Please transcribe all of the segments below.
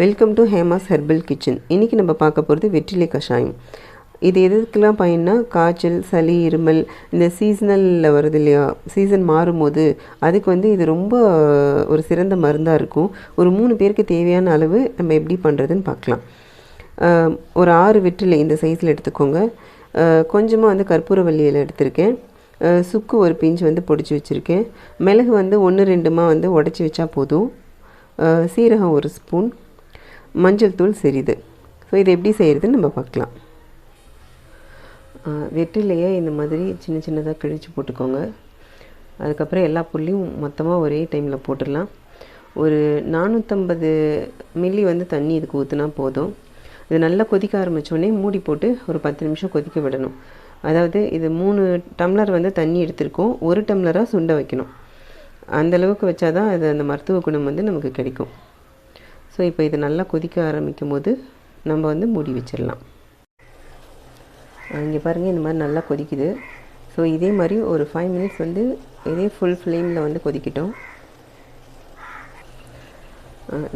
Welcome to Hema's herbal kitchen. இன்றைக்கி நம்ம பார்க்க போகிறது வெற்றிலை கஷாயம். இது எதுக்கெல்லாம் பயன்னா, காய்ச்சல், சளி, இருமல், இந்த சீசனலில் வருது இல்லையா, சீசன் மாறும்போது அதுக்கு இது ரொம்ப ஒரு சிறந்த மருந்தாக இருக்கும். ஒரு 3 பேருக்கு தேவையான அளவு நம்ம எப்படி பண்ணுறதுன்னு பார்க்கலாம். ஒரு 6 வெற்றிலை இந்த சைஸில் எடுத்துக்கோங்க. கொஞ்சமாக கற்பூரவள்ளி இலை எடுத்திருக்கேன். சுக்கு ஒரு பிஞ்சு பொடிச்சு வச்சுருக்கேன். மிளகு 1 2மா உடச்சி வச்சா போதும். சீரகம் 1 ஸ்பூன், மஞ்சள் தூள் சிறிது. ஸோ இதை எப்படி செய்கிறதுன்னு நம்ம பார்க்கலாம். வெற்றிலையை இந்த மாதிரி சின்ன சின்னதாக கிழித்து போட்டுக்கோங்க. அதுக்கப்புறம் எல்லா பொருளையும் மொத்தமாக ஒரே டைமில் போட்டுடலாம். ஒரு 450 மில்லி தண்ணி இதுக்கு ஊற்றினா போதும். இது நல்லா கொதிக்க ஆரம்பித்தோடனே மூடி போட்டு ஒரு 10 நிமிஷம் கொதிக்க விடணும். அதாவது இது 3 டம்ளர் தண்ணி எடுத்திருக்கோம். 1 டம்ளராக சுண்ட வைக்கணும். அந்தளவுக்கு வச்சா தான் அது அந்த மருத்துவ குணம் நமக்கு கிடைக்கும். ஸோ இப்போ இது நல்லா கொதிக்க ஆரம்பிக்கும் போது நம்ம மூடி வச்சிடலாம். இங்கே பாருங்கள், இந்த மாதிரி நல்லா கொதிக்குது. ஸோ இதே மாதிரி ஒரு 5 மினிட்ஸ் இதே ஃபுல் ஃப்ளேமில் கொதிக்கிட்டோம்.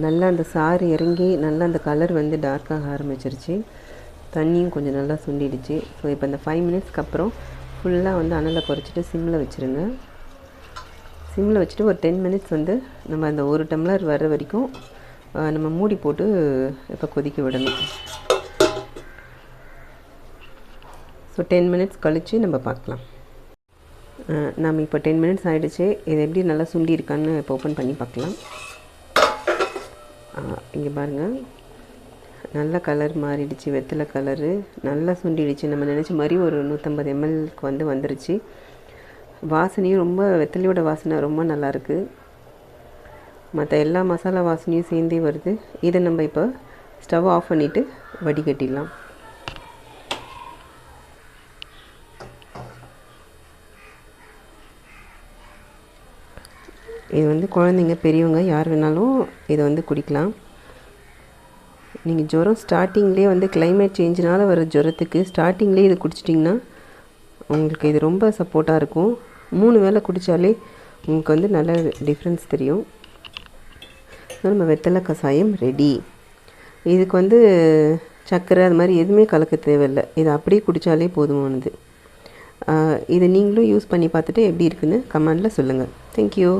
நல்லா அந்த சாறு இறங்கி நல்லா அந்த கலர் டார்க்காக ஆரம்பிச்சிருச்சு. தண்ணியும் கொஞ்சம் நல்லா சுண்டிடுச்சு. ஸோ இப்போ இந்த 5 மினிட்ஸ்க்கு அப்புறம் ஃபுல்லாக அனலை குறைச்சிட்டு சிம்மில் வச்சுருங்க. சிம்மில் வச்சுட்டு ஒரு 10 மினிட்ஸ் நம்ம அந்த 1 டம்ளர் வர்ற வரைக்கும் நம்ம மூடி போட்டு இப்போ கொதிக்க விடணும். ஸோ 10 மினிட்ஸ் கழித்து நம்ம பார்க்கலாம். நம்ம இப்போ 10 மினிட்ஸ் ஆகிடுச்சு. இது எப்படி நல்லா சுண்டி இருக்கான்னு இப்போ ஓப்பன் பண்ணி பார்க்கலாம். இங்கே பாருங்கள், நல்ல கலர் மாறிடுச்சு. வெத்தலை கலரு நல்லா சுண்டிடுச்சு. நம்ம நினச்ச மாதிரி ஒரு 150 mlக்கு வந்துருச்சு. வாசனையும் ரொம்ப, வெத்தலையோட வாசனை ரொம்ப நல்லாயிருக்கு. மற்ற எல்லா மசாலா வாசனையும் சேர்ந்தே வருது. இதை நம்ம இப்போ ஸ்டவ் ஆஃப் பண்ணிவிட்டு வடிகட்டிடலாம். இது குழந்தைங்க, பெரியவங்க யார் வேணாலும் இதை குடிக்கலாம். நீங்கள் ஜுரம் ஸ்டார்டிங்லேயே கிளைமேட் சேஞ்சினால் வர ஜுரத்துக்கு ஸ்டார்டிங்லேயே இது குடிச்சிட்டிங்கன்னா உங்களுக்கு இது ரொம்ப சப்போர்ட்டாக இருக்கும். 3 வேளை குடித்தாலே உங்களுக்கு நல்ல டிஃப்ரென்ஸ் தெரியும். நம்ம வெத்தலை கஷாயம் ரெடி. இதுக்கு சர்க்கரை அது மாதிரி எதுவுமே கலக்க தேவையில்லை. இது அப்படியே குடித்தாலே போதுமானது. இதை நீங்களும் யூஸ் பண்ணி பார்த்துட்டு எப்படி இருக்குன்னு கமெண்டில் சொல்லுங்கள். தேங்க்யூ.